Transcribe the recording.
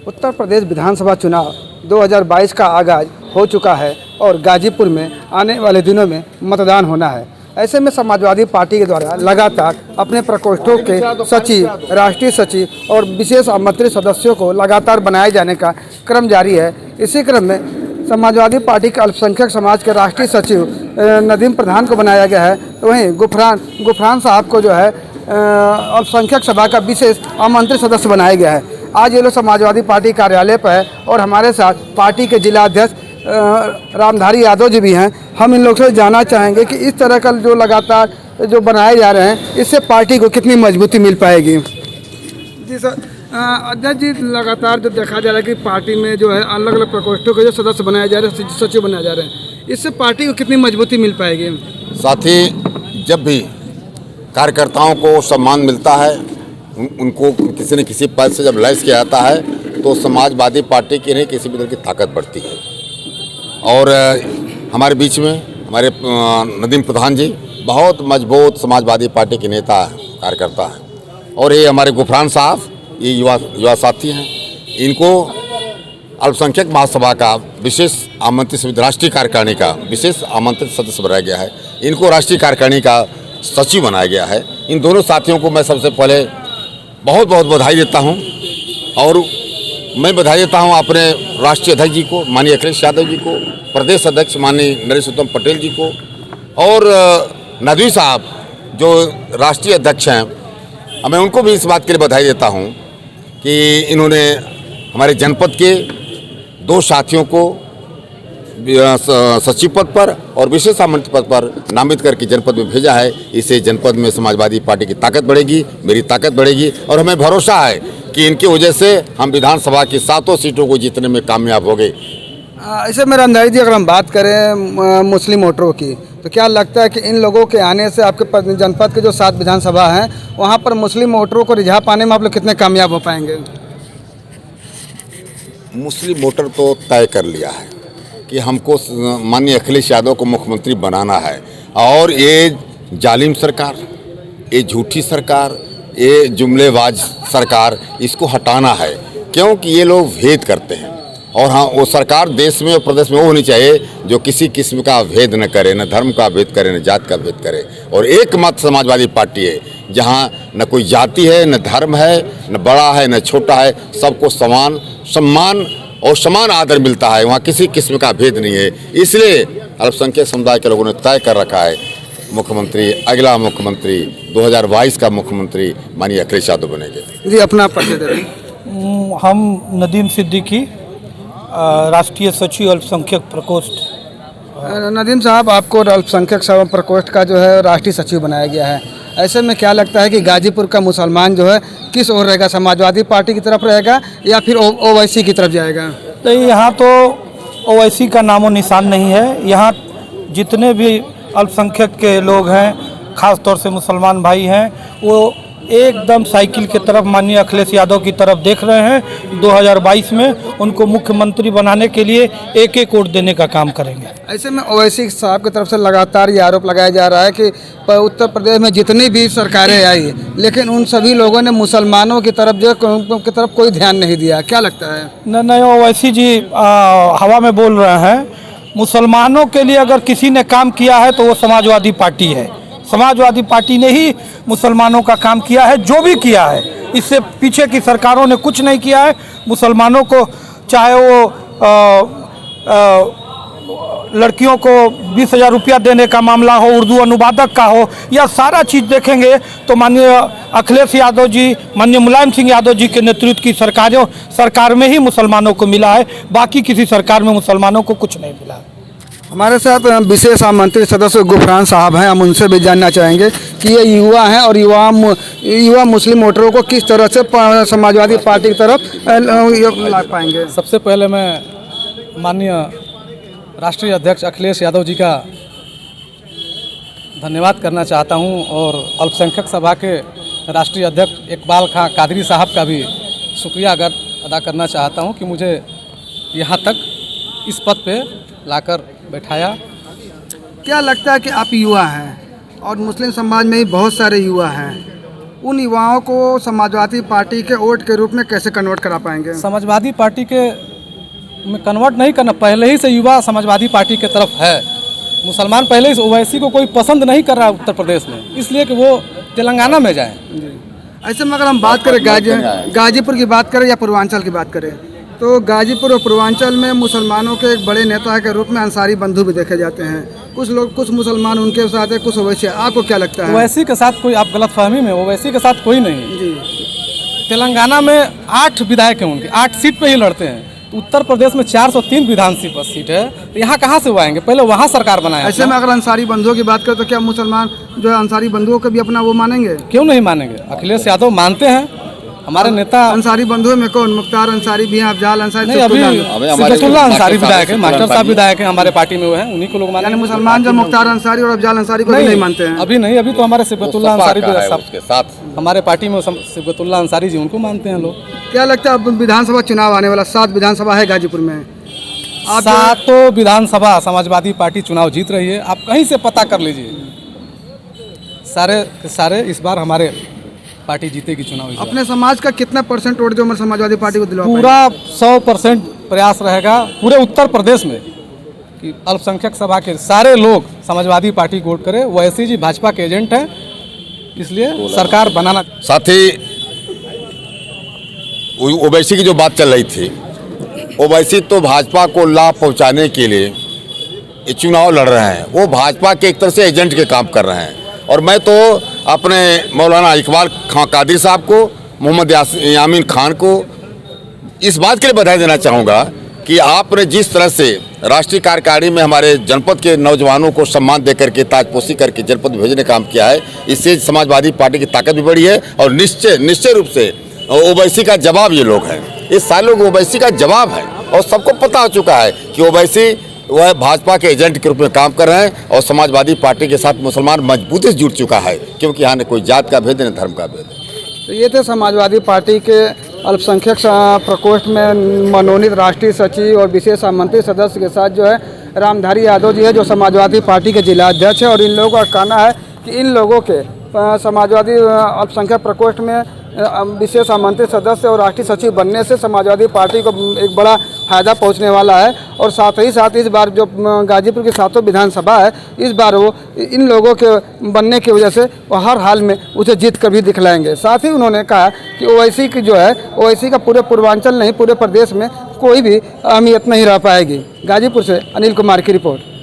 उत्तर प्रदेश विधानसभा चुनाव 2022 का आगाज हो चुका है और गाजीपुर में आने वाले दिनों में मतदान होना है। ऐसे में समाजवादी पार्टी के द्वारा लगातार अपने प्रकोष्ठों के सचिव, राष्ट्रीय सचिव और विशेष आमंत्रित सदस्यों को लगातार बनाए जाने का क्रम जारी है। इसी क्रम में समाजवादी पार्टी के अल्पसंख्यक समाज के राष्ट्रीय सचिव नदीम प्रधान को बनाया गया है, तो वहीं गुफरान साहब को जो है अल्पसंख्यक सभा का विशेष आमंत्रित सदस्य बनाया गया है। आज ये लोग समाजवादी पार्टी कार्यालय पर है और हमारे साथ पार्टी के जिला अध्यक्ष रामधारी यादव जी भी हैं। हम इन लोगों से जानना चाहेंगे कि इस तरह का जो लगातार जो बनाए जा रहे हैं, इससे पार्टी को कितनी मजबूती मिल पाएगी। जी सर, अध्यक्ष जी, लगातार जो देखा जा रहा है कि पार्टी में जो है अलग अलग प्रकोष्ठों के जो सदस्य बनाए जा रहे हैं, सचिव बनाए जा रहे हैं, इससे पार्टी को कितनी मजबूती मिल पाएगी। साथ ही जब भी कार्यकर्ताओं को सम्मान मिलता है, उनको किसी न किसी पद से जब लैस किया जाता है, तो समाजवादी पार्टी की नहीं किसी भी तरह की ताकत बढ़ती है। और हमारे बीच में हमारे नदीम प्रधान जी बहुत मजबूत समाजवादी पार्टी के नेता कार्यकर्ता हैं। और ये हमारे गुफरान साहब, ये युवा साथी हैं। इनको अल्पसंख्यक महासभा का विशेष आमंत्रित, राष्ट्रीय कार्यकारिणी का विशेष आमंत्रित सदस्य बनाया गया है। इनको राष्ट्रीय कार्यकारिणी का सचिव बनाया गया है। इन दोनों साथियों को मैं सबसे पहले बहुत बहुत बधाई देता हूं। और मैं बधाई देता हूं अपने राष्ट्रीय अध्यक्ष जी को, माननीय अखिलेश यादव जी को, प्रदेश अध्यक्ष माननीय नरेश उत्तम पटेल जी को, और नदवी साहब जो राष्ट्रीय अध्यक्ष हैं, मैं उनको भी इस बात के लिए बधाई देता हूं कि इन्होंने हमारे जनपद के दो साथियों को सचिव पद पर और विशेष आमंत्रित पद पर नामित करके जनपद में भेजा है। इससे जनपद में समाजवादी पार्टी की ताकत बढ़ेगी, मेरी ताकत बढ़ेगी, और हमें भरोसा है कि इनकी वजह से हम विधानसभा की 7 सीटों को जीतने में कामयाब हो गए। ऐसे में रामधारी जी, अगर हम बात करें मुस्लिम वोटरों की, तो क्या लगता है कि इन लोगों के आने से आपके जनपद के जो 7 विधानसभा हैं, वहाँ पर मुस्लिम वोटरों को रिझा पाने में आप लोग कितने कामयाब हो पाएंगे। मुस्लिम वोटर तो तय कर लिया है कि हमको माननीय अखिलेश यादव को मुख्यमंत्री बनाना है। और ये जालिम सरकार, ये झूठी सरकार, ये जुमलेबाज सरकार, इसको हटाना है, क्योंकि ये लोग भेद करते हैं। और हाँ, वो सरकार देश में और प्रदेश में वो होनी चाहिए जो किसी किस्म का भेद न करे, न धर्म का भेद करे, न जात का भेद करे। और एकमात्र समाजवादी पार्टी है जहाँ न कोई जाति है, न धर्म है, न बड़ा है, न छोटा है, सबको समान सम्मान और समान आदर मिलता है। वहाँ किसी किस्म का भेद नहीं है। इसलिए अल्पसंख्यक समुदाय के लोगों ने तय कर रखा है मुख्यमंत्री, अगला मुख्यमंत्री 2022 का मुख्यमंत्री माननीय अखिलेश यादव बनेंगे। जी, अपना परिचय दें। हम नदीम सिद्दीकी, राष्ट्रीय सचिव अल्पसंख्यक प्रकोष्ठ। नदीम साहब, आपको अल्पसंख्यक प्रकोष्ठ का जो है राष्ट्रीय सचिव बनाया गया है। ऐसे में क्या लगता है कि गाजीपुर का मुसलमान जो है किस ओर रहेगा, समाजवादी पार्टी की तरफ रहेगा या फिर ओवैसी की तरफ जाएगा। तो यहाँ तो ओवैसी का नामो निशान नहीं है। यहाँ जितने भी अल्पसंख्यक के लोग हैं, ख़ास तौर से मुसलमान भाई हैं, वो एकदम साइकिल की तरफ माननीय अखिलेश यादव की तरफ देख रहे हैं। 2022 में उनको मुख्यमंत्री बनाने के लिए एक एक वोट देने का काम करेंगे। ऐसे में ओवैसी साहब की तरफ से लगातार ये आरोप लगाया जा रहा है कि उत्तर प्रदेश में जितनी भी सरकारें आई, लेकिन उन सभी लोगों ने मुसलमानों की तरफ कोई ध्यान नहीं दिया। क्या लगता है। नहीं, ओवैसी जी हवा में बोल रहे हैं। मुसलमानों के लिए अगर किसी ने काम किया है तो वो समाजवादी पार्टी है। समाजवादी पार्टी ने ही मुसलमानों का काम किया है, जो भी किया है। इससे पीछे की सरकारों ने कुछ नहीं किया है। मुसलमानों को, चाहे वो लड़कियों को 20,000 रुपया देने का मामला हो, उर्दू अनुवादक का हो, या सारा चीज़ देखेंगे तो माननीय अखिलेश यादव जी, माननीय मुलायम सिंह यादव जी के नेतृत्व की सरकार में ही मुसलमानों को मिला है। बाकी किसी सरकार में मुसलमानों को कुछ नहीं मिला है। हमारे साथ विशेष आमंत्रित सदस्य गुफरान साहब हैं। हम उनसे भी जानना चाहेंगे कि ये युवा हैं और युवा मुस्लिम वोटरों को किस तरह से समाजवादी पार्टी की तरफ ला पाएंगे। सबसे पहले मैं माननीय राष्ट्रीय अध्यक्ष अखिलेश यादव जी का धन्यवाद करना चाहता हूं, और अल्पसंख्यक सभा के राष्ट्रीय अध्यक्ष इकबाल खां कादरी साहब का भी शुक्रिया अदा करना चाहता हूं कि मुझे यहां तक इस पद पे लाकर बैठाया। क्या लगता है कि आप युवा हैं और मुस्लिम समाज में भी बहुत सारे युवा हैं, उन युवाओं को समाजवादी पार्टी के वोट के रूप में कैसे कन्वर्ट करा पाएंगे? समाजवादी पार्टी के में कन्वर्ट नहीं करना, पहले ही से युवा समाजवादी पार्टी की तरफ है। मुसलमान पहले ही ओवैसी को कोई पसंद नहीं कर रहा उत्तर प्रदेश में, इसलिए कि वो तेलंगाना में जाएं। ऐसे में अगर हम बात करें गाजीपुर की बात करें या पूर्वांचल की बात करें, तो गाजीपुर और पूर्वांचल में मुसलमानों के एक बड़े नेता के रूप में अंसारी बंधु भी देखे जाते हैं। कुछ मुसलमान उनके साथ है, कुछ ओवैसी। आपको क्या लगता है? ओवैसी के साथ कोई, आप गलतफहमी में, ओवैसी के साथ कोई नहीं जी। तेलंगाना में 8 विधायक हैं, उनके 8 सीट पे ही लड़ते हैं। तो उत्तर प्रदेश में 403 विधानसभा सीट है, तो यहाँ कहाँ से वो आएंगे? पहले वहाँ सरकार बनाया। ऐसे में अगर अंसारी बंधुओं की बात करें तो क्या मुसलमान जो है अंसारी बंधुओं को भी अपना वो मानेंगे? क्यों नहीं मानेंगे? अखिलेश यादव मानते हैं, हमारे नेता। अंसारी बंधुओं में कौन? मुख्तार अंसारी भी हैं, अफजाल अंसारी, नहीं, अभी सिबतुल्लाह अंसारी विधायक है, मास्टर साहब विधायक है हमारे पार्टी में, वो हैं, उन्हीं को लोग माने। यानी मुसलमान जो मुख्तार अंसारी और अफजाल अंसारी को नहीं मानते हैं? अभी नहीं, अभी तो हमारे सिबतुल्लाह अंसारी उसके साथ हमारे पार्टी में सिबतुल्लाह अंसारी जी, उनको मानते हैं लोग। क्या लगता है अब विधानसभा चुनाव आने वाला, 7 विधानसभा है गाजीपुर में, आप 7 विधानसभा समाजवादी पार्टी चुनाव जीत रही है। आप कहीं से पता कर लीजिए, सारे के सारे इस बार हमारे पार्टी जीतेगी चुनाव। इस बार अपने समाज का कितना % वोट जो हमारे समाजवादी पार्टी को दिलवा पाएंगे? पूरा 100% प्रयास रहेगा पूरे उत्तर प्रदेश में कि अल्पसंख्यक सभा के सारे लोग समाजवादी पार्टी को वोट करें। ओवैसी जी भाजपा के एजेंट हैं, इसलिए सरकार बनाना। साथ ही ओवैसी की जो बात चल रही थी, ओवैसी तो भाजपा को लाभ पहुंचाने के लिए ये चुनाव लड़ रहे हैं। वो भाजपा के एक तरह से एजेंट के काम कर रहे हैं। और मैं तो अपने मौलाना इकबाल खां कादरी साहब को, मोहम्मद यामीन खान को इस बात के लिए बधाई देना चाहूँगा कि आपने जिस तरह से राष्ट्रीय कार्यकारिणी में हमारे जनपद के नौजवानों को सम्मान दे करके, ताजपोशी करके जनपद भेजने का काम किया है। इससे समाजवादी पार्टी की ताकत भी बढ़ी है। और निश्चय रूप से ओवैसी का जवाब ये लोग हैं, ये सारे लोग ओवैसी का जवाब है। और सबको पता हो चुका है कि ओवैसी वह भाजपा के एजेंट के रूप में काम कर रहे हैं। और समाजवादी पार्टी के साथ मुसलमान मजबूती से जुड़ चुका है, क्योंकि यहाँ न कोई जात का भेद न धर्म का भेद। तो ये थे समाजवादी पार्टी के अल्पसंख्यक प्रकोष्ठ में मनोनीत राष्ट्रीय सचिव और विशेष आमंत्रित सदस्य के साथ जो है रामधारी यादव जी है, जो समाजवादी पार्टी के जिला अध्यक्ष है। और इन लोगों का कहना है कि इन लोगों के समाजवादी अल्पसंख्यक प्रकोष्ठ में विशेष आमंत्रित सदस्य और राष्ट्रीय सचिव बनने से समाजवादी पार्टी को एक बड़ा फायदा पहुंचने वाला है। और साथ ही साथ इस बार जो गाजीपुर की 7 विधानसभा है, इस बार वो इन लोगों के बनने की वजह से वो हर हाल में उसे जीत कर भी दिखलाएंगे। साथ ही उन्होंने कहा कि ओवैसी की जो है, ओवैसी का पूरे पूर्वांचल नहीं पूरे प्रदेश में कोई भी अहमियत नहीं रह पाएगी। गाजीपुर से अनिल कुमार की रिपोर्ट।